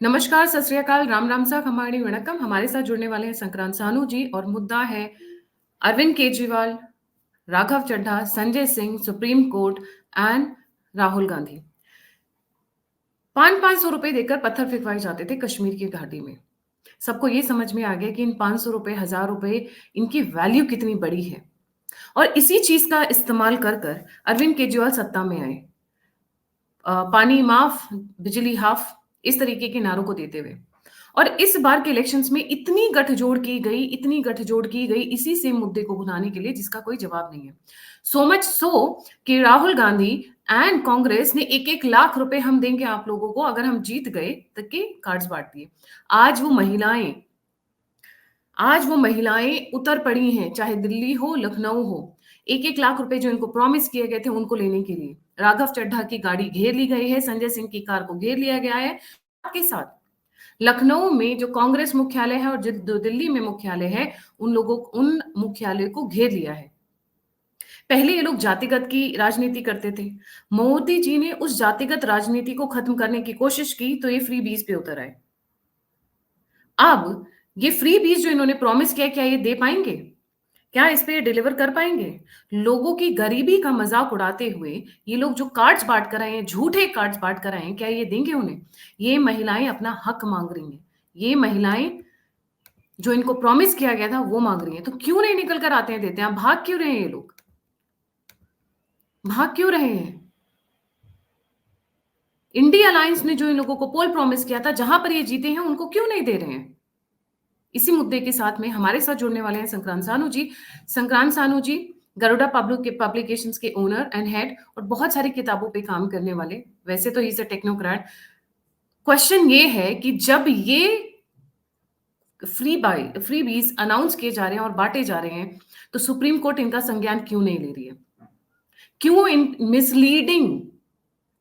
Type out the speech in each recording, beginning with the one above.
नमस्कार, सत श्री अकाल, राम राम सा खमाड़ी वणक्कम। हमारे साथ जुड़ने वाले हैं संक्रांत सानू जी और मुद्दा है Arvind Kejriwal, Raghav Chadha, Sanjay Singh, supreme court and Rahul Gandhi. 500 रुपए देकर पत्थर फेंकवाए जाते थे कश्मीर की घाटी में। सबको ये समझ में आ गया कि इन 500 रुपए, 1000 रुपए, इनकी वैल्यू कितनी बड़ी है। और इसी चीज का इस्तेमाल कर कर अरविंद केजरीवाल सत्ता में आए। पानी माफ, बिजली हाफ, इस तरीके के नारों को देते हुए। और इस बार के इलेक्शंस में इतनी गठजोड़ की गई, इतनी गठजोड़ की गई इसी सेम मुद्दे को भुनाने के लिए जिसका कोई जवाब नहीं है। सो मच सो कि राहुल गांधी एंड कांग्रेस ने 1-1 लाख रुपए हम देंगे आप लोगों को अगर हम जीत गए तक के कार्ड्स बांट दिए। आज वो महिलाएं आज वो महिलाएं उतर पड़ी हैं, चाहे दिल्ली हो, लखनऊ हो। 1-1 लाख रुपए जो इनको प्रॉमिस किए गए थे उनको लेने के लिए राघव चड्ढा की गाड़ी घेर ली गई है, संजय सिंह की कार को घेर लिया गया है। के साथ लखनऊ में जो कांग्रेस मुख्यालय है और जो दिल्ली में मुख्यालय है, उन मुख्यालय को घेर लिया है। पहले ये लोग जातिगत की राजनीति करते थे। मोदी जी ने उस जातिगत राजनीति को खत्म करने की कोशिश की तो ये फ्री बीज पे उतर आए। अब ये फ्री बीज जो इन्होंने प्रॉमिस किया, क्या ये दे पाएंगे? क्या इस पे डिलीवर कर पाएंगे? लोगों की गरीबी का मजाक उड़ाते हुए ये लोग जो कार्ड्स बांट कर आए हैं, झूठे कार्ड्स बांट कर आए हैं, क्या ये देंगे उन्हें? ये महिलाएं अपना हक मांग रही हैं। ये महिलाएं जो इनको प्रॉमिस किया गया था वो मांग रही हैं। तो क्यों नहीं निकल कर आते हैं, देते हैं? भाग क्यों रहे हैं ये लोग? भाग क्यों रहे हैं? इंडिया अलायंस ने जो इन लोगों को पोल प्रॉमिस किया था, जहां पर ये जीते हैं, उनको क्यों नहीं दे रहे हैं? इसी मुद्दे के साथ में हमारे साथ जुड़ने वाले हैं संक्रांत सानू जी। संक्रांत सानू जी गरुड़ा पब्लिकेशंस के ओनर एंड हेड और बहुत सारी किताबों पे काम करने वाले। वैसे तो he is a technocrat. Question ये है कि जब ये फ्री बीज अनाउंस किए जा रहे हैं और बांटे जा रहे हैं, तो सुप्रीम कोर्ट इनका संज्ञान क्यों नहीं ले रही है? क्यों इन मिसलीडिंग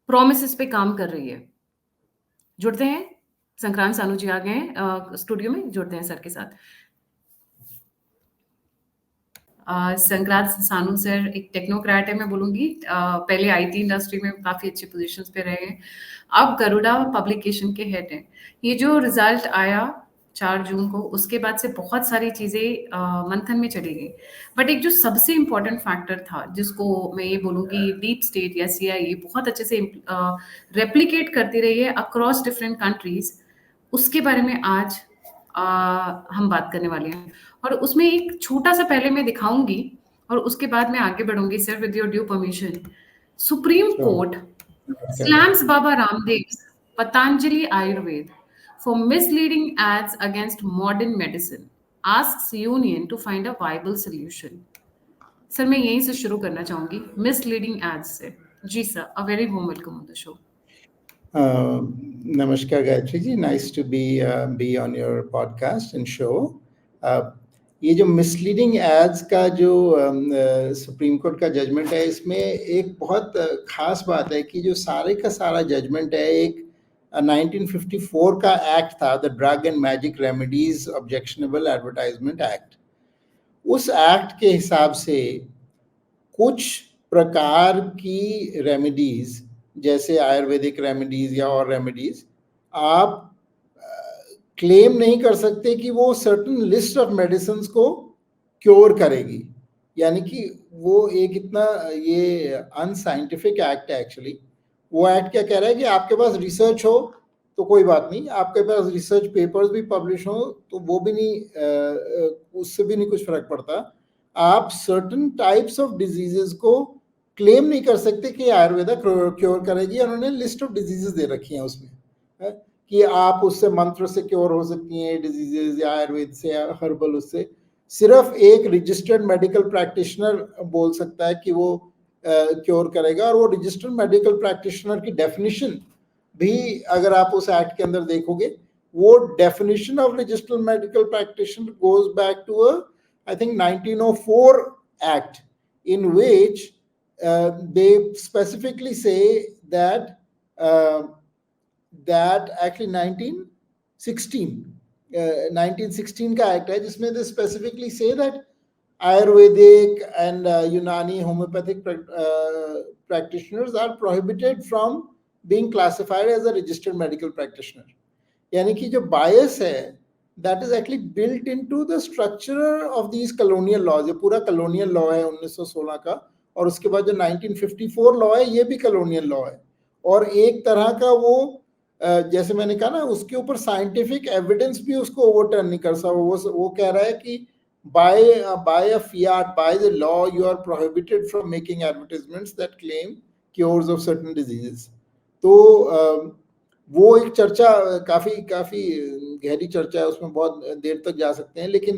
प्रोमिस पे काम कर रही है? जुड़ते हैं, संक्रांत सानू जी आ गए हैं स्टूडियो में, जुड़ते हैं सर के साथ। संक्रांत सानू सर एक टेक्नोक्रेट है, मैं बोलूंगी। पहले आईटी इंडस्ट्री में काफी अच्छे पोजीशंस पे रहे हैं, अब गरुड़ा पब्लिकेशन के हेड हैं। ये जो रिजल्ट आया 4 जून को, उसके बाद से बहुत सारी चीजें मंथन में चली गई। बट एक जो सबसे इम्पोर्टेंट फैक्टर था, जिसको मैं ये बोलूंगी डीप स्टेट या सीआईए बहुत अच्छे से रेप्लिकेट करती रही है अक्रॉस डिफरेंट कंट्रीज, उसके बारे में आज हम बात करने वाले हैं। और उसमें एक छोटा सा पहले मैं दिखाऊंगी और उसके बाद मैं आगे बढ़ूंगी sir, with your due permission. Supreme court slams Baba Ramdev's Patanjali Ayurved for misleading ads against modern medicine, asks union to find a viable solution. Sir मैं यहीं से शुरू करना चाहूंगी, मिसलीडिंग एड्स से। जी sir, a very warm welcome on the show. Namaskar Gayatri ji, nice to be on your podcast and show. ये जो मिसलीडिंग एड्स का जो सुप्रीम कोर्ट का जजमेंट है, इसमें एक बहुत खास बात है कि जो सारे का सारा जजमेंट है एक 1954 का एक्ट था, the drug and magic remedies objectionable advertisement act. उस एक्ट के हिसाब से कुछ प्रकार की रेमेडीज, जैसे आयुर्वेदिक रेमेडीज या और रेमेडीज, आप क्लेम नहीं कर सकते कि वो सर्टन लिस्ट ऑफ मेडिसिन को क्योर करेगी। यानी कि वो एक इतना ये अनसाइंटिफिक एक्ट है एक्चुअली। वो एक्ट क्या कह रहा है कि आपके पास रिसर्च हो तो कोई बात नहीं, आपके पास रिसर्च पेपर्स भी पब्लिश हो तो वो भी नहीं, उससे भी नहीं कुछ फर्क पड़ता। आप सर्टन टाइप्स ऑफ डिजीजेस को क्लेम नहीं कर सकते कि आयुर्वेदा क्योर करेगी। उन्होंने लिस्ट ऑफ डिजीजेस दे रखी हैं उसमें, है? कि आप उससे मंत्र से क्योर हो सकती हैं डिजीजेस, या आयुर्वेद से या हर्बल, उससे सिर्फ एक रजिस्टर्ड मेडिकल प्रैक्टिशनर बोल सकता है कि वो क्योर करेगा। और वो रजिस्टर्ड मेडिकल प्रैक्टिशनर की डेफिनेशन भी अगर आप उस एक्ट के अंदर देखोगे, वो definition of registered medical practitioner goes back to I think 1904 Act, in which they specifically say that actually 1916 का एक्ट है जिसमें they specifically say that Ayurvedic and Unani homeopathic practitioners are prohibited from being classified as a registered medical practitioner. यानी कि जो bias है that is actually built into the structure of these colonial laws. ये पूरा colonial law है 1916 का, और उसके बाद जो 1954 लॉ है ये भी कॉलोनियल लॉ है। और एक तरह का वो जैसे मैंने कहा ना, उसके ऊपर साइंटिफिक एविडेंस भी उसको ओवरटर्न नहीं कर सकता। वो कह रहा है कि by a fiat, by the law, you are prohibited from making advertisements that claim cures of certain diseases। तो वो एक चर्चा काफी काफी गहरी चर्चा है, उसमें बहुत देर तक जा सकते हैं, लेकिन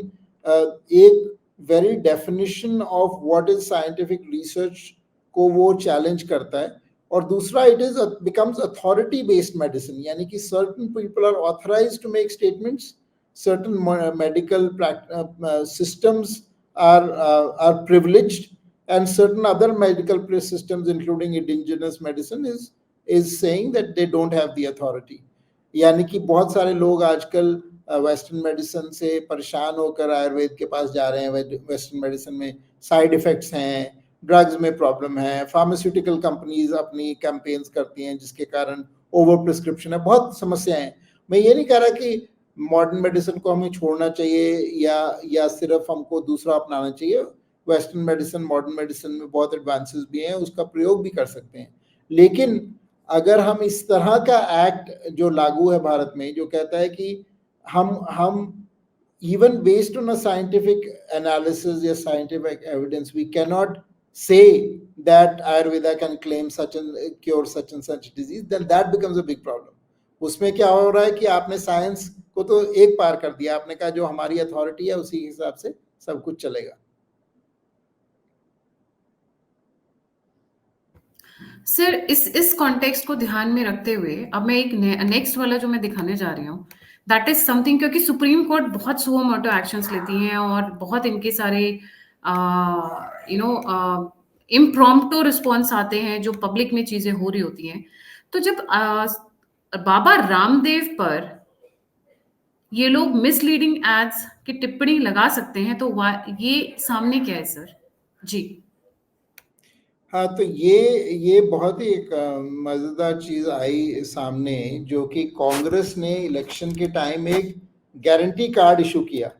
एक very definition of what is scientific research को वो चैलेंज करता है। और दूसरा, it is becomes authority based medicine, यानी कि certain people are authorised to make statements, certain medical systems are privileged, and certain other medical systems including indigenous medicine is saying that they don't have the authority। यानी कि बहुत सारे लोग आजकल western medicine से परेशान होकर आयुर्वेद के पास जा रहे हैं। वेस्टर्न मेडिसिन में साइड इफेक्ट्स हैं, ड्रग्स में प्रॉब्लम है, फार्मास्यूटिकल कंपनीज अपनी कैंपेन्स करती हैं जिसके कारण ओवर प्रिस्क्रिप्शन है, बहुत समस्याएं हैं। मैं ये नहीं कह रहा कि मॉडर्न मेडिसिन को हमें छोड़ना चाहिए या सिर्फ हमको दूसरा अपनाना चाहिए। वेस्टर्न मेडिसिन, मॉडर्न मेडिसिन में बहुत एडवांसेस भी हैं, उसका प्रयोग भी कर सकते हैं। लेकिन अगर हम इस तरह का एक्ट जो लागू है भारत में, जो कहता है कि हम even based on a scientific analysis या scientific evidence, we cannot say that Ayurveda can claim such and cure such and such disease, then that becomes a big problem। उसमें क्या हो रहा है कि आपने साइंस को तो एक पार कर दिया, आपने कहा जो हमारी अथॉरिटी है उसी हिसाब से सब कुछ चलेगा। सर, इस कॉन्टेक्स्ट को ध्यान में रखते हुए अब मैं एक नेक्स्ट वाला जो मैं दिखाने जा रही हूँ, दैट इज समथिंग, क्योंकि सुप्रीम कोर्ट बहुत सुओ मोटो एक्शंस लेती हैं और बहुत इनके सारे इम्प्रॉम्प्टो रिस्पॉन्स आते हैं जो पब्लिक में चीजें हो रही होती हैं। तो जब बाबा रामदेव पर ये लोग मिसलीडिंग एड्स की टिप्पणी लगा सकते हैं, तो ये सामने क्या है सर? जी हाँ, तो ये बहुत ही एक मजेदार चीज आई सामने, जो कि कांग्रेस ने इलेक्शन के टाइम एक गारंटी कार्ड इशू किया,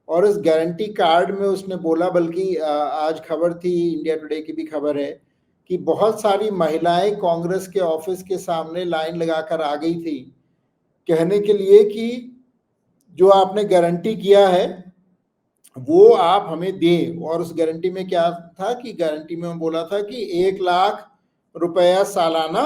और उस गारंटी कार्ड में उसने बोला, बल्कि आज खबर थी, इंडिया टुडे की भी खबर है, कि बहुत सारी महिलाएं कांग्रेस के ऑफिस के सामने लाइन लगाकर आ गई थी कहने के लिए कि जो आपने गारंटी किया है वो आप हमें दें। और उस गारंटी में क्या था कि गारंटी में बोला था कि 1 लाख रुपया सालाना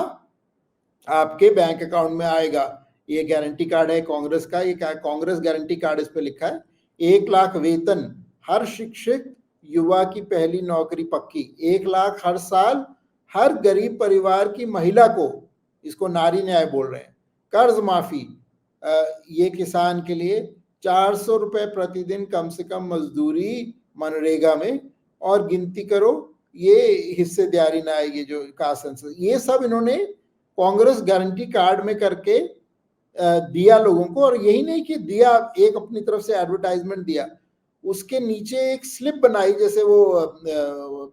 आपके बैंक अकाउंट में आएगा। ये गारंटी कार्ड है कांग्रेस का, ये कांग्रेस गारंटी कार्ड, इस पे लिखा है 1 लाख वेतन, हर शिक्षित युवा की पहली नौकरी पक्की, 1 लाख हर साल हर गरीब परिवार की महिला को, इसको नारी न्याय बोल रहे हैं, कर्ज माफी, ये किसान के लिए 400 रुपए प्रतिदिन कम से कम मजदूरी मनरेगा में, और गिनती करो ये हिस्सेदारी ना, ये जो कास्ट सेंसस, ये सब इन्होंने कांग्रेस गारंटी कार्ड में करके दिया लोगों को। और यही नहीं कि दिया, एक अपनी तरफ से एडवर्टाइजमेंट दिया, उसके नीचे एक स्लिप बनाई, जैसे वो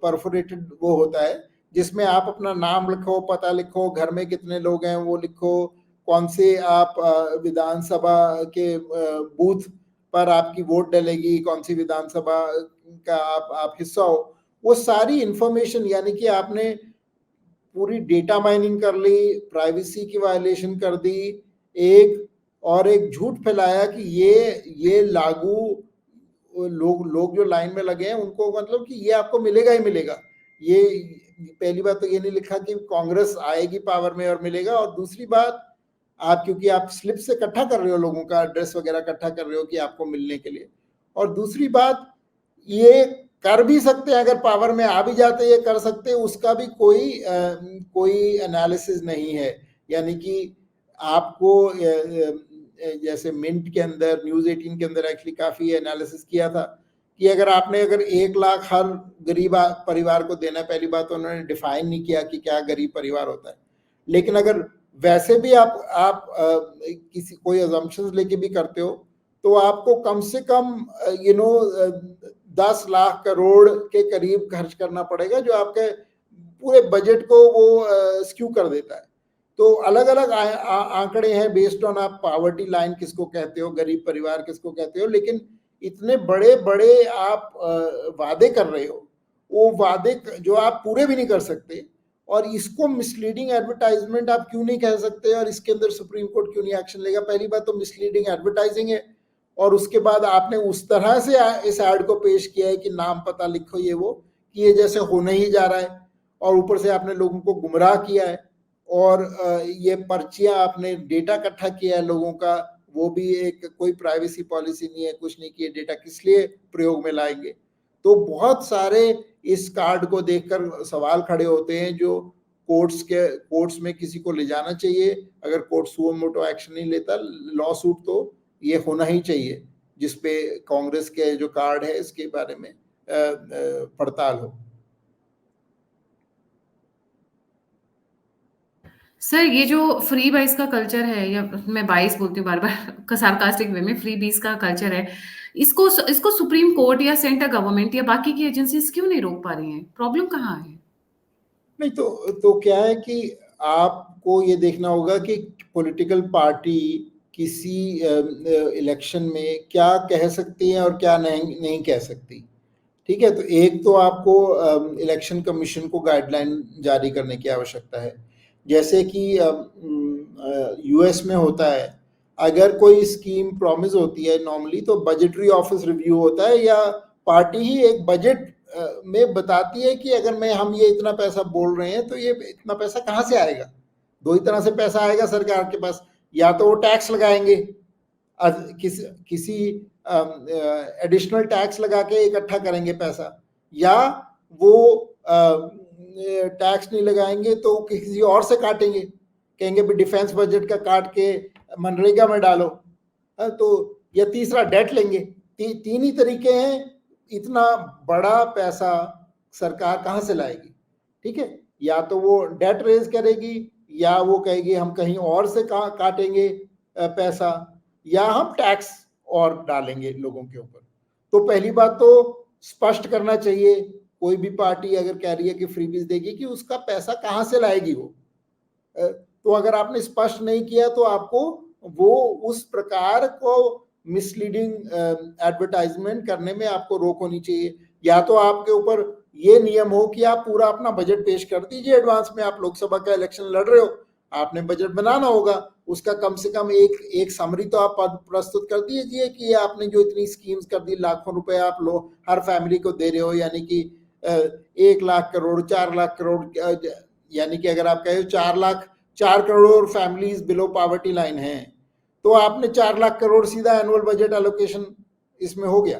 परफोरेटेड वो होता है, जिसमें आप अपना नाम लिखो, पता लिखो, घर में कितने लोग हैं वो लिखो, कौन से आप विधानसभा के बूथ पर आपकी वोट डलेगी, कौन सी विधानसभा का आप हिस्सा हो, वो सारी इंफॉर्मेशन, यानी कि आपने पूरी डेटा माइनिंग कर ली, प्राइवेसी की वायलेशन कर दी, एक झूठ फैलाया कि ये लागू, लोग जो लाइन में लगे हैं उनको मतलब कि ये आपको मिलेगा ही मिलेगा। ये पहली बात तो ये नहीं लिखा कि कांग्रेस आएगी पावर में और मिलेगा, और दूसरी बात, आप क्योंकि आप स्लिप से इकट्ठा कर रहे हो, लोगों का एड्रेस वगैरह इकट्ठा कर रहे हो कि आपको मिलने के लिए, और दूसरी बात, ये कर भी सकते हैं, अगर पावर में आ भी जाते ये कर सकते हैं, उसका भी कोई एनालिसिस नहीं है। यानी कि आपको जैसे मिंट के अंदर, न्यूज 18 के अंदर एक्चुअली काफी एनालिसिस किया था कि अगर 1 लाख हर गरीब परिवार को देना, पहली बात तो उन्होंने डिफाइन नहीं किया कि क्या गरीब परिवार होता है, लेकिन अगर वैसे भी आप किसी कोई अजम्पशंस लेके भी करते हो, तो आपको कम से कम 10 लाख करोड़ के करीब खर्च करना पड़ेगा, जो आपके पूरे बजट को वो स्क्यू कर देता है। तो अलग अलग आंकड़े हैं बेस्ड ऑन आप पावर्टी लाइन किसको कहते हो, गरीब परिवार किसको कहते हो, लेकिन इतने बड़े बड़े आप वादे कर रहे हो, वो वादे जो आप पूरे भी नहीं कर सकते, और इसको मिसलीडिंग एडवर्टाइजमेंट आप क्यों नहीं कह सकते, और इसके अंदर सुप्रीम कोर्ट क्यों नहीं एक्शन लेगा? पहली बात तो मिसलीडिंग एडवर्टाइजिंग है, और उसके बाद आपने उस तरह से इस ऐड को पेश किया है कि नाम पता लिखो ये वो, कि ये जैसे होने ही जा रहा है, और ऊपर से आपने लोगों को गुमराह किया है, और ये पर्चियां आपने डेटा इकट्ठा किया है लोगों का, वो भी एक कोई प्राइवेसी पॉलिसी नहीं है, कुछ नहीं किया, डेटा किस लिए प्रयोग में लाएंगे? तो बहुत सारे इस कार्ड को देखकर सवाल खड़े होते हैं जो कोर्ट्स में किसी को ले जाना चाहिए। अगर कोर्ट सुओ मोटो एक्शन नहीं लेता, लॉ सूट, तो ये होना ही चाहिए जिसपे कांग्रेस के जो कार्ड है इसके बारे में पड़ताल हो। सर, ये जो फ्री बाइस का कल्चर है, या मैं बाइस बोलती हूँ बार बार सार्कास्टिक वे में, फ्री बीस का कल्चर है, इसको इसको सुप्रीम कोर्ट या सेंटर गवर्नमेंट या बाकी की एजेंसीज क्यों नहीं रोक पा रही हैं? प्रॉब्लम कहाँ है? नहीं, तो क्या है कि आपको ये देखना होगा कि पॉलिटिकल पार्टी किसी इलेक्शन में क्या कह सकती है और क्या नहीं नहीं कह सकती। ठीक है, तो एक तो आपको इलेक्शन कमीशन को गाइडलाइन जारी करने की आवश्यकता है। जैसे कि यूएस में होता है, अगर कोई स्कीम प्रॉमिस होती है नॉर्मली, तो बजटरी ऑफिस रिव्यू होता है, या पार्टी ही एक बजट में बताती है कि अगर हम ये इतना पैसा बोल रहे हैं तो ये इतना पैसा कहाँ से आएगा। दो ही तरह से पैसा आएगा सरकार के पास, या तो वो टैक्स लगाएंगे, किसी एडिशनल टैक्स लगा के इकट्ठा करेंगे पैसा, या वो टैक्स नहीं लगाएंगे तो किसी और से काटेंगे, कहेंगे भी डिफेंस बजट का काट के मनरेगा में डालो, तो या तीसरा डेट लेंगे। तीन ही तरीके हैं। इतना बड़ा पैसा सरकार कहाँ से लाएगी? ठीक है, या तो वो डेट रेज करेगी, या वो कहेगी हम कहीं और से काटेंगे पैसा, या हम टैक्स और डालेंगे लोगों के ऊपर। तो पहली बात तो स्पष्ट करना चाहिए, कोई भी पार्टी अगर कह रही है कि फ्रीबीज देगी, कि उसका पैसा कहाँ से लाएगी वो। तो अगर आपने स्पष्ट नहीं किया तो आपको वो उस प्रकार को मिसलीडिंग एडवर्टाइजमेंट करने में आपको रोक होनी चाहिए। या तो आपके ऊपर ये नियम हो कि आप पूरा अपना बजट पेश कर दीजिए एडवांस में। आप लोकसभा का इलेक्शन लड़ रहे हो, आपने बजट बनाना होगा, उसका कम से कम एक समरी तो आप प्रस्तुत कर दीजिए कि ये आपने जो इतनी स्कीम्स कर दी, लाखों रुपए आप हर फैमिली को दे रहे हो, यानी कि 1 लाख करोड़, 4 लाख करोड़, यानी कि अगर आप कहे 4 crore families below poverty line है, तो आपने 4 लाख करोड़ सीधा एनुअल बजट एलोकेशन इसमें हो गया।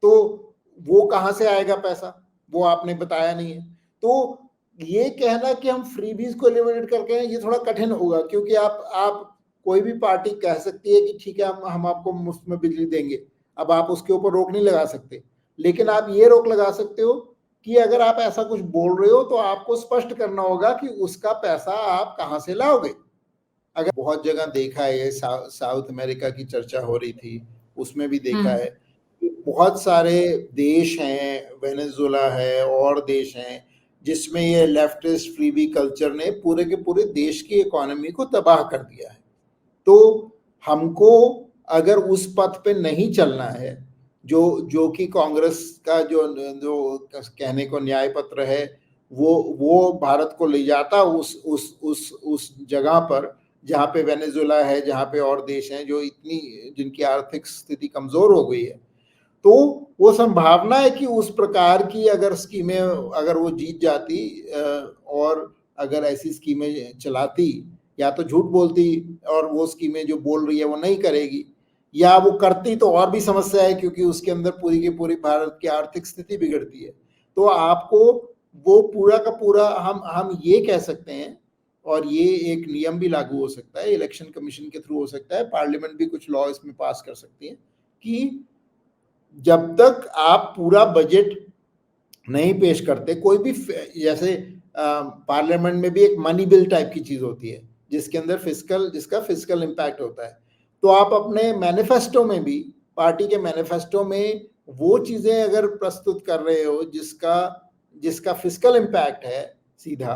तो वो कहाँ से आएगा पैसा, वो आपने बताया नहीं है। तो ये कहना कि हम फ्रीबीज को एलिमिनेट करके हैं, ये थोड़ा कठिन होगा, क्योंकि आप कोई भी पार्टी कह सकती है कि ठीक है हम आपको मुफ्त में बिजली देंगे, अब आप उसके ऊपर रोक नहीं लगा सकते, लेकिन आप ये रोक लगा सकते हो कि अगर आप ऐसा कुछ बोल रहे हो तो आपको स्पष्ट करना होगा कि उसका पैसा आप कहाँ से लाओगे। अगर बहुत जगह देखा है, ये साउथ अमेरिका की चर्चा हो रही थी, उसमें भी देखा है कि बहुत सारे देश हैं, वेनेजुएला है और देश हैं, जिसमें ये लेफ्टिस्ट फ्रीबी कल्चर ने पूरे के पूरे देश की इकोनॉमी को तबाह कर दिया है। तो हमको अगर उस पथ पे नहीं चलना है, जो कि कांग्रेस का जो कहने को न्याय पत्र है, वो भारत को ले जाता उस जगह पर जहाँ पे वेनेजुएला है, जहाँ पे और देश हैं जो जिनकी आर्थिक स्थिति कमजोर हो गई है। तो वो संभावना है कि उस प्रकार की अगर स्कीमें, अगर वो जीत जाती और अगर ऐसी स्कीमें चलाती, या तो झूठ बोलती और वो स्कीमें जो बोल रही है वो नहीं करेगी, या वो करती तो और भी समस्या है, क्योंकि उसके अंदर पूरी की पूरी भारत की आर्थिक स्थिति बिगड़ती है। तो आपको वो पूरा का पूरा हम ये कह सकते हैं, और ये एक नियम भी लागू हो सकता है, इलेक्शन कमीशन के थ्रू हो सकता है, पार्लियामेंट भी कुछ लॉ इसमें पास कर सकती है, कि जब तक आप पूरा बजट नहीं पेश करते, कोई भी, जैसे पार्लियामेंट में भी एक मनी बिल टाइप की चीज होती है जिसके अंदर जिसका फिजिकल इम्पैक्ट होता है, तो आप अपने मैनिफेस्टो में भी, पार्टी के मैनिफेस्टो में वो चीजें अगर प्रस्तुत कर रहे हो जिसका फिजिकल इम्पैक्ट है सीधा,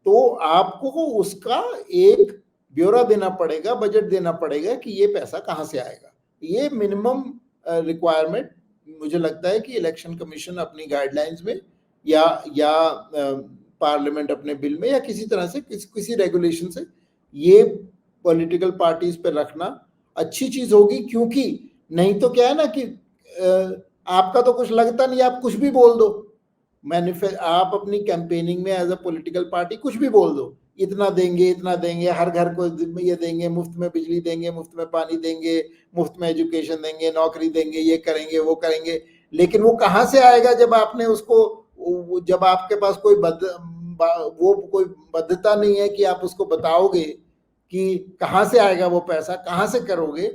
तो आपको उसका एक ब्यौरा देना पड़ेगा, बजट देना पड़ेगा कि ये पैसा कहाँ से आएगा। ये मिनिमम रिक्वायरमेंट मुझे लगता है कि इलेक्शन कमीशन अपनी गाइडलाइंस में या पार्लियामेंट अपने बिल में या किसी तरह से किसी रेगुलेशन से ये पॉलिटिकल पार्टीज पे रखना अच्छी चीज होगी, क्योंकि नहीं तो क्या है ना कि आपका तो कुछ लगता नहीं, आप कुछ भी बोल दो, आप अपनी कैंपेनिंग में एज अ पॉलिटिकल पार्टी कुछ भी बोल दो, इतना देंगे, हर घर को ये देंगे, मुफ्त में बिजली देंगे, मुफ्त में पानी देंगे, मुफ्त में एजुकेशन देंगे, नौकरी देंगे, ये करेंगे वो करेंगे, लेकिन वो कहाँ से आएगा जब आपने उसको, जब आपके पास कोई कोई बद्धता नहीं है कि आप उसको बताओगे कि कहाँ से आएगा वो पैसा, कहाँ से करोगे,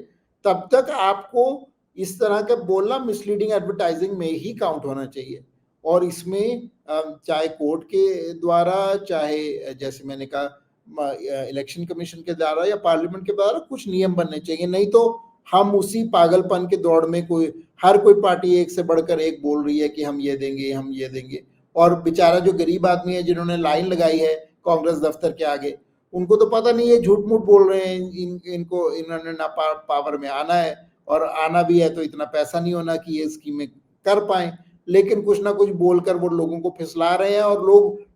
तब तक आपको इस तरह का बोलना मिसलीडिंग एडवर्टाइजिंग में ही काउंट होना चाहिए। और इसमें चाहे कोर्ट के द्वारा, चाहे जैसे मैंने कहा इलेक्शन कमीशन के द्वारा या पार्लियामेंट के द्वारा कुछ नियम बनने चाहिए, नहीं तो हम उसी पागलपन के दौड़ में हर कोई पार्टी एक से बढ़कर एक बोल रही है कि हम ये देंगे, और बेचारा जो गरीब आदमी है जिन्होंने लाइन लगाई है कांग्रेस दफ्तर के आगे, उनको तो पता नहीं है, झूठ मूठ बोल रहे हैं, इन्होंने ना पावर में आना है, और आना भी है तो इतना पैसा नहीं होना कि ये स्कीमें कर पाए, लेकिन कुछ ना कुछ बोलकर वो लोगों को फिसला रहे हैं, और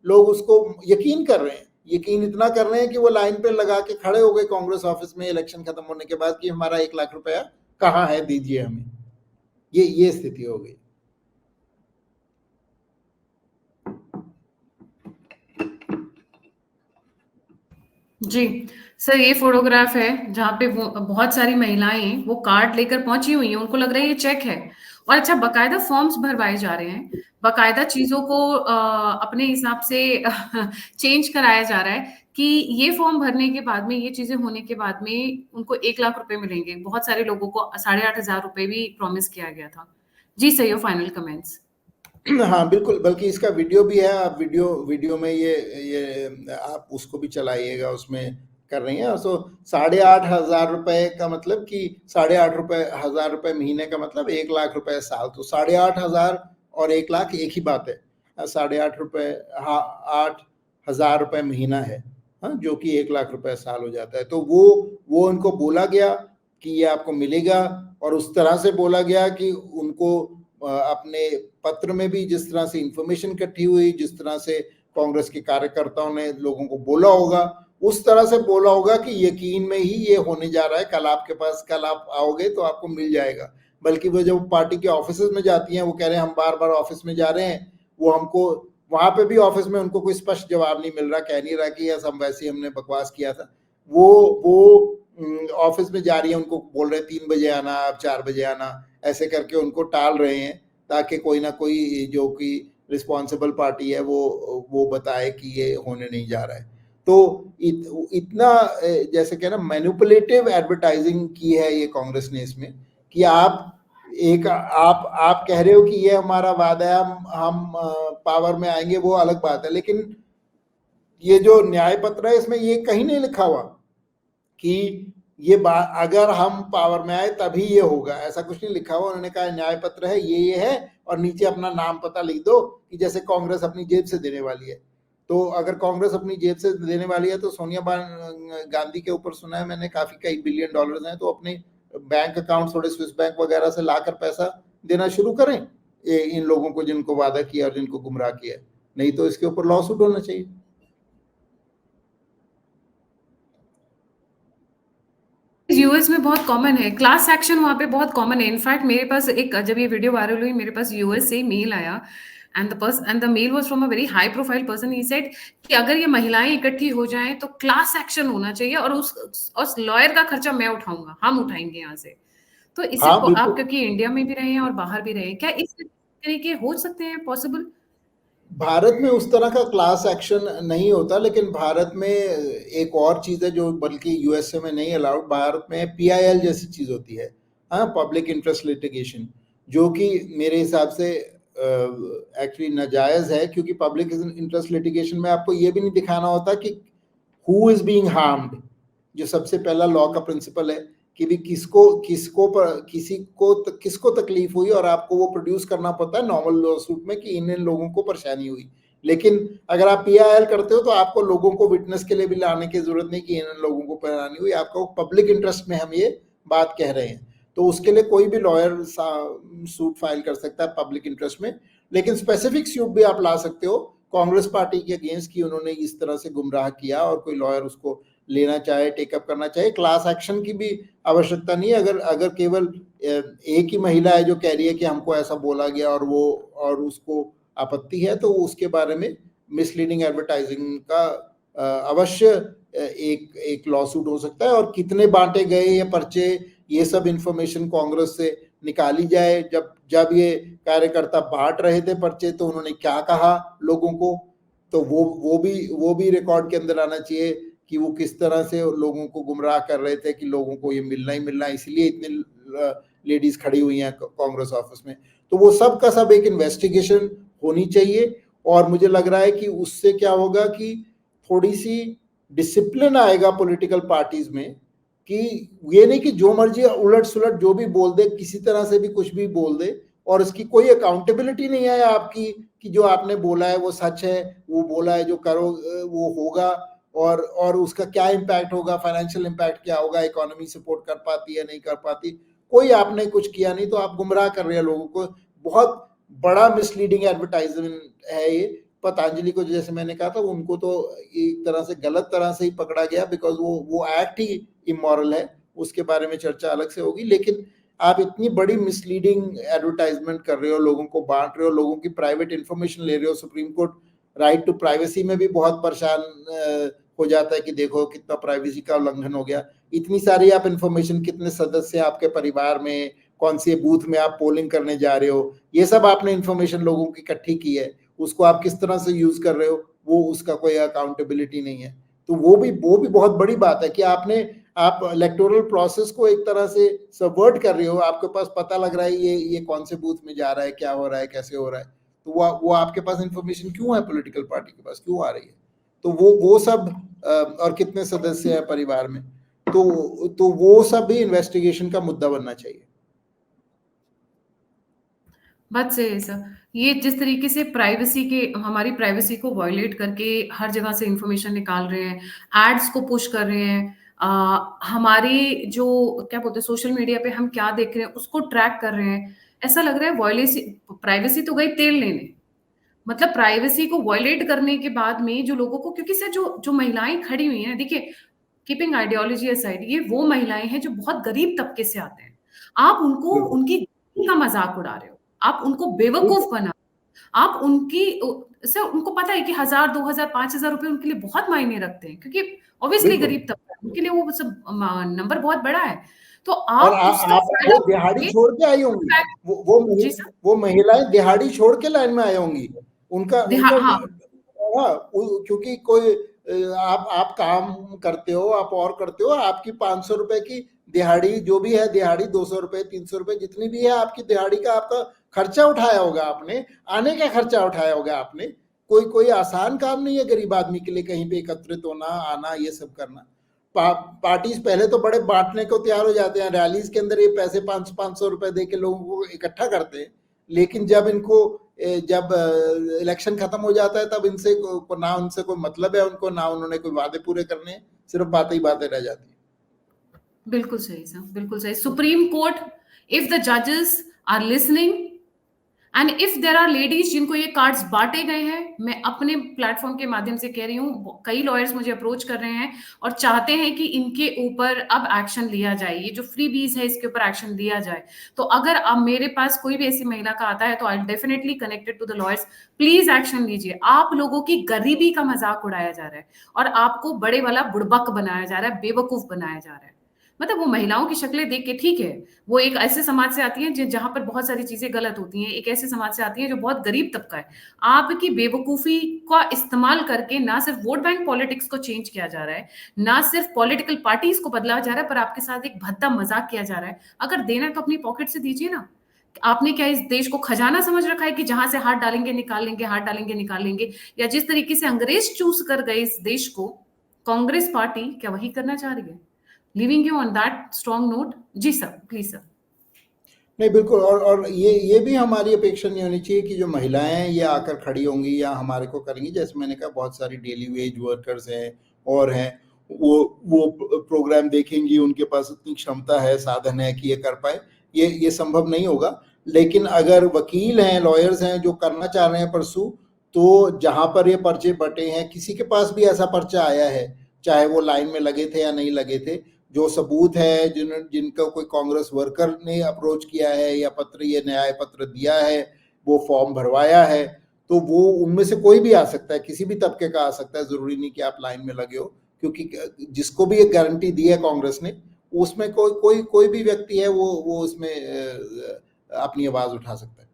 लोग उसको यकीन कर रहे हैं, यकीन इतना कर रहे हैं कि वो लाइन पे लगा के खड़े हो गए कांग्रेस ऑफिस में इलेक्शन खत्म होने के बाद कि हमारा 1 लाख रुपया कहाँ है, दीजिए हमें। ये स्थिति हो गई। जी सर, ये फोटोग्राफ है जहाँ पे वो बहुत सारी महिलाएं वो कार्ड लेकर पहुंची हुई हैं, उनको लग रहा है ये चेक है, और अच्छा बकायदा फॉर्म्स भरवाए जा रहे हैं, बकायदा चीजों को अपने हिसाब से चेंज कराया जा रहा है कि ये फॉर्म भरने के बाद में, ये चीजें होने के बाद में उनको 1 लाख रुपए मिलेंगे। बहुत सारे लोगों को 8,500 रुपए भी प्रॉमिस किया गया था। जी सर, योर फाइनल कमेंट्स। हाँ बिल्कुल, बल्कि इसका वीडियो भी है, आप वीडियो में ये आप उसको भी चलाइएगा, उसमें कर रही हैं। सो 8,500 रुपए का मतलब कि 8,500 रुपए महीने का मतलब 1 लाख रुपए साल, तो 8,500 और 1 लाख एक ही बात है। 8,500 रुपए, हाँ 8,000 रुपए महीना है, हाँ, जो कि 1 लाख रुपए साल हो जाता है। तो वो उनको बोला गया कि ये आपको मिलेगा, और उस तरह से बोला गया कि उनको अपने पत्र में भी जिस तरह से इंफॉर्मेशन इकट्ठी हुई, जिस तरह से कांग्रेस के कार्यकर्ताओं ने लोगों को बोला होगा, उस तरह से बोला होगा कि यकीन में ही ये होने जा रहा है, कल आपके पास, कल आप आओगे तो आपको मिल जाएगा। बल्कि वो जब पार्टी के ऑफिस में जाती हैं, वो कह रहे हैं हम बार बार ऑफिस में जा रहे हैं, वो हमको वहां पे भी ऑफिस में उनको कोई स्पष्ट जवाब नहीं मिल रहा, कह नहीं रहा कि सब वैसे ही हमने बकवास किया था। वो ऑफिस में जा रही है, उनको बोल रहे हैं 3 बजे आना, आप 4 बजे आना, ऐसे करके उनको टाल रहे हैं, ताकि कोई ना कोई जो कि रिस्पॉन्सिबल पार्टी है वो बताए कि ये होने नहीं जा रहा है। तो इतना जैसे क्या ना मैनिपुलेटिव एडवर्टाइजिंग की है ये कांग्रेस ने इसमें, कि आप कह रहे हो कि ये हमारा वादा है, हम पावर में आएंगे, वो अलग बात है, लेकिन ये जो न्याय पत्र है इसमें ये कहीं नहीं लिखा हुआ कि ये बात अगर हम पावर में आए तभी ये होगा, ऐसा कुछ नहीं लिखा हुआ। उन्होंने कहा न्याय पत्र है, ये है, और नीचे अपना नाम पता लिख दो, कि जैसे कांग्रेस अपनी जेब से देने वाली है। तो अगर कांग्रेस अपनी जेब से देने वाली है तो सोनिया गांधी के ऊपर सुना है मैंने काफी कई बिलियन डॉलर्स हैं, तो अपने बैंक अकाउंट थोड़े स्विस बैंक वगैरह से लाकर पैसा देना शुरू करें इन लोगों को जिनको वादा किया और जिनको गुमराह किया, नहीं तो इसके ऊपर लॉ सूट होना चाहिए। यूएस में बहुत कॉमन है, क्लास एक्शन वहां पे बहुत कॉमन है। इनफैक्ट मेरे पास जब ये वीडियो वायरल हुई, मेरे पास यूएस से मेल आया, and the mail was from a very high profile person. He said कि अगर ये महिलाएं इकट्ठी हो जाएं तो क्लास एक्शन होना चाहिए, और उस लॉयर का खर्चा मैं उठाऊंगा, हम उठाएंगे यहाँ से। तो इसे हाँ आप, बिल्कुल, क्योंकि इंडिया में भी रहे हैं और बाहर भी रहे, क्या इस तरीके हो सकते हैं पॉसिबल? भारत में उस तरह का क्लास एक्शन नहीं होता, लेकिन भारत में एक और चीज़ है जो बल्कि यूएसए में नहीं अलाउड, भारत में पीआईएल जैसी चीज़ होती है, हाँ, पब्लिक इंटरेस्ट लिटिगेशन, जो कि मेरे हिसाब से एक्चुअली नाजायज़ है, क्योंकि पब्लिक इंटरेस्ट लिटिगेशन में आपको ये भी नहीं दिखाना होता कि हु इज़ बीइंग हार्म्ड, जो सबसे पहला लॉ का प्रिंसिपल है, कि भी किसको तकलीफ हुई, और आपको वो प्रोड्यूस करना पड़ता है नॉर्मल लॉ सूट में कि इन लोगों को परेशानी हुई। लेकिन अगर आप पीआईएल करते हो तो आपको लोगों को विटनेस के लिए भी लाने की जरूरत नहीं कि इन लोगों को परेशानी हुई, आपको पब्लिक इंटरेस्ट में हम ये बात कह रहे हैं, तो उसके लिए कोई भी लॉयर सूट फाइल कर सकता है पब्लिक इंटरेस्ट में। लेकिन स्पेसिफिक सूट भी आप ला सकते हो कांग्रेस पार्टी के अगेंस्ट की उन्होंने इस तरह से गुमराह किया और कोई लॉयर उसको लेना चाहे, टेकअप करना चाहे। क्लास एक्शन की भी आवश्यकता नहीं है। अगर अगर केवल एक ही महिला है जो कह रही है कि हमको ऐसा बोला गया और उसको आपत्ति है, तो उसके बारे में मिसलीडिंग एडवर्टाइजिंग का अवश्य एक लॉ सूट हो सकता है। और कितने बांटे गए ये पर्चे, ये सब इंफॉर्मेशन कांग्रेस से निकाली जाए। जब ये कार्यकर्ता बांट रहे थे पर्चे तो उन्होंने क्या कहा लोगों को, तो वो भी रिकॉर्ड के अंदर आना चाहिए कि वो किस तरह से लोगों को गुमराह कर रहे थे कि लोगों को ये मिलना ही मिलना है, इसलिए इतनी लेडीज खड़ी हुई हैं कांग्रेस ऑफिस में। तो वो सब का सब एक इन्वेस्टिगेशन होनी चाहिए। और मुझे लग रहा है कि उससे क्या होगा कि थोड़ी सी डिसिप्लिन आएगा पॉलिटिकल पार्टीज में, कि ये नहीं कि जो मर्जी उलट सुलट जो भी बोल दे, किसी तरह से भी कुछ भी बोल दे, और इसकी कोई अकाउंटेबिलिटी नहीं है आपकी कि जो आपने बोला है वो सच है, वो बोला है जो करो वो होगा, और उसका क्या इम्पैक्ट होगा, फाइनेंशियल इम्पैक्ट क्या होगा, इकोनॉमी सपोर्ट कर पाती है नहीं कर पाती, कोई आपने कुछ किया नहीं, तो आप गुमराह कर रहे हैं लोगों को। बहुत बड़ा मिसलीडिंग एडवर्टाइजमेंट है ये। पतंजलि को जैसे मैंने कहा था, उनको तो एक तरह से गलत तरह से ही पकड़ा गया, बिकॉज वो एक्ट ही इमोरल है, उसके बारे में चर्चा अलग से होगी। लेकिन आप इतनी बड़ी मिसलीडिंग एडवर्टाइजमेंट कर रहे हो, लोगों को बांट रहे हो, लोगों की प्राइवेट इंफॉर्मेशन ले रहे हो। Supreme court right to privacy में भी बहुत परेशान हो जाता है कि देखो कितना प्राइवेसी का उल्लंघन हो गया। इतनी सारी आप इंफॉर्मेशन, कितने सदस्य आपके परिवार में, कौन सी बूथ में आप पोलिंग करने जा रहे हो, ये सब आपने इंफॉर्मेशन लोगों की इकट्ठी की है, उसको आप किस तरह से यूज कर रहे हो, वो उसका कोई अकाउंटेबिलिटी नहीं है। तो वो भी बहुत बड़ी बात है कि आप इलेक्टोरल प्रोसेस को एक तरह से सबवर्ट कर रहे हो। आपके पास पता लग रहा है ये कौन से बूथ में जा रहा है, क्या हो रहा है, कैसे हो रहा है, तो वो आपके पास इंफॉर्मेशन क्यों है, पॉलिटिकल पार्टी के पास क्यों आ रही है, तो वो सब और कितने सदस्य हैं परिवार में, तो वो सब भी इन्वेस्टिगेशन का मुद्दा बनना चाहिए। बात सही है सर। ये जिस तरीके से हमारी प्राइवेसी को वायलेट करके हर जगह से इंफॉर्मेशन निकाल रहे हैं, एड्स को पुश कर रहे हैं, हमारी जो क्या बोलते हैं सोशल मीडिया पे हम क्या देख रहे हैं उसको ट्रैक कर रहे हैं। ऐसा लग रहा है वायलेसी प्राइवेसी तो गई तेल लेने, मतलब प्राइवेसी को वायलेट करने के बाद में जो लोगों को, क्योंकि सर जो जो महिलाएं खड़ी हुई हैं, देखिए कीपिंग आइडियोलॉजी असाइड, ये वो महिलाएं हैं जो बहुत गरीब तबके से आते हैं। आप उनको बिल्कुल उनकी का मजाक उड़ा रहे हो, आप उनको बिल्कुल। बेवकूफ बना, आप उनकी सर उनको पता है कि 1000, 2000, 5000 रुपए उनके लिए बहुत मायने रखते हैं, क्योंकि ऑब्वियसली बिल्कुल। गरीब तबका है, उनके लिए वो सब नंबर बहुत बड़ा है। तो और आप उसका आप फायदा वो दिहाड़ी उठाइए। छोड़ के आई होंगी, जी सर। वो महिलाएं दिहाड़ी छोड़ के लाइन में आई होंगी। उनका उनका हाँ। हाँ, क्योंकि कोई आप काम करते हो, आप और करते हो, आपकी 500 रुपए की दिहाड़ी जो भी है, दिहाड़ी 200 रुपए 300 रुपए जितनी भी है आपकी दिहाड़ी का, आपका खर्चा उठाया होगा आपने, आने का खर्चा उठाया होगा आपने। कोई आसान काम नहीं है गरीब आदमी के लिए कहीं पे एकत्रित होना, आना, ये सब करना। पार्टीज पहले तो बड़े बांटने को तैयार हो जाते हैं, रैलीज के अंदर ये पैसे 500 रुपए दे के लोगों को इकट्ठा करते हैं। लेकिन जब इलेक्शन खत्म हो जाता है तब इनसे ना उनसे कोई मतलब है उनको, ना उन्होंने कोई वादे पूरे करने हैं, सिर्फ बातें ही बातें रह जाती है। बिल्कुल सही सर, बिल्कुल सही। सुप्रीम कोर्ट, इफ द जजेस are listening and if there are ladies जिनको ये कार्ड्स बांटे गए हैं, मैं अपने प्लेटफॉर्म के माध्यम से कह रही हूँ, कई लॉयर्स मुझे अप्रोच कर रहे हैं और चाहते हैं कि इनके ऊपर अब एक्शन लिया जाए, ये जो फ्री बीज है इसके ऊपर एक्शन लिया जाए। तो अगर अब मेरे पास कोई भी ऐसी महिला का आता है तो I definitely connected to the lawyers, please action लीजिए। आप लोगों की गरीबी का मजाक उड़ाया जा रहा है और आपको बड़े वाला बुड़बक बनाया जा रहा है, बेवकूफ बनाया जा रहा है। मतलब वो महिलाओं की शक्लें देख के, ठीक है वो एक ऐसे समाज से आती है जहां पर बहुत सारी चीजें गलत होती हैं, एक ऐसे समाज से आती है जो बहुत गरीब तबका है। आपकी बेवकूफी का इस्तेमाल करके ना सिर्फ वोट बैंक पॉलिटिक्स को चेंज किया जा रहा है, ना सिर्फ पॉलिटिकल पार्टीज को बदला जा रहा है, पर आपके साथ एक भद्दा मजाक किया जा रहा है। अगर देना है तो अपनी पॉकेट से दीजिए ना। आपने क्या इस देश को खजाना समझ रखा है कि जहां से हाथ डालेंगे निकाल लेंगे, हाथ डालेंगे निकाल लेंगे? या जिस तरीके से अंग्रेज चूस कर गए इस देश को, कांग्रेस पार्टी क्या वही करना चाह रही है? Leaving you on that strong note, जी सर, प्लीज सर। नहीं, बिल्कुल। और ये भी हमारी अपेक्षा नहीं होनी चाहिए कि जो महिलाएं हैं ये आकर खड़ी होंगी या हमारे को करेंगी। जैसे मैंने कहा, बहुत सारी डेली वेज वर्कर्स हैं और हैं, वो प्रोग्राम देखेंगी, उनके पास इतनी क्षमता है, साधन है कि ये कर पाए। ये संभव नहीं होगा। लेकिन अगर वकील हैं, लॉयर्स हैं जो करना चाह रहे हैं परसू, तो जहां पर ये पर्चे बटे हैं, किसी के पास भी ऐसा पर्चा आया है, चाहे वो लाइन में लगे थे या नहीं लगे थे, जो सबूत है, जिनका कोई कांग्रेस वर्कर ने अप्रोच किया है या पत्र, ये न्याय पत्र दिया है, वो फॉर्म भरवाया है, तो वो उनमें से कोई भी आ सकता है, किसी भी तबके का आ सकता है। जरूरी नहीं कि आप लाइन में लगे हो, क्योंकि जिसको भी एक गारंटी दी है कांग्रेस ने, उसमें कोई भी व्यक्ति है, वो उसमें अपनी आवाज उठा सकता है।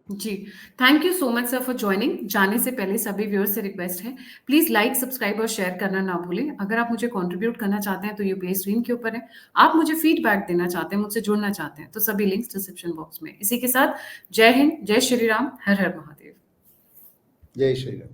जी, thank you so much sir for joining. जाने से पहले सभी व्यूअर्स से रिक्वेस्ट है, प्लीज लाइक, सब्सक्राइब और शेयर करना ना भूलें। अगर आप मुझे कंट्रीब्यूट करना चाहते हैं तो यूपीआई स्क्रीन के ऊपर है। आप मुझे फीडबैक देना चाहते हैं, मुझसे जुड़ना चाहते हैं, तो सभी लिंक्स डिस्क्रिप्शन बॉक्स में। इसी के साथ जय हिंद, जय श्री राम, हर हर महादेव। जय श्री राम।